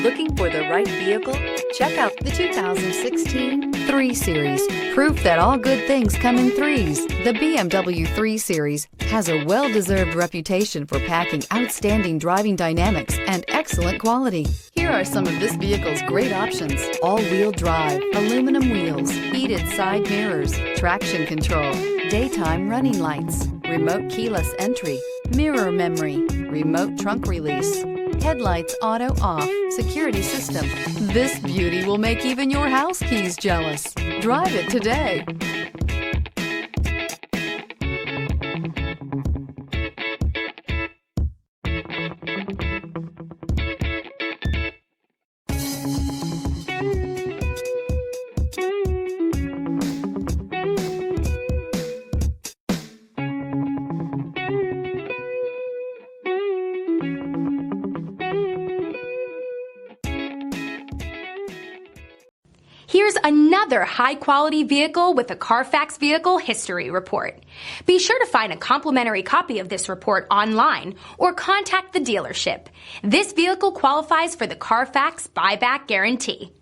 Looking for the right vehicle? Check out the 2016 3 Series. Proof that all good things come in threes. The BMW 3 Series has a well-deserved reputation for packing outstanding driving dynamics and excellent quality. Here are some of this vehicle's great options: all-wheel drive, aluminum wheels, heated side mirrors, traction control, daytime running lights, remote keyless entry, mirror memory, remote trunk release, headlights auto off, security system. This beauty will make even your house keys jealous. Drive it today. Here's another high-quality vehicle with a Carfax Vehicle History Report. Be sure to find a complimentary copy of this report online or contact the dealership. This vehicle qualifies for the Carfax Buyback Guarantee.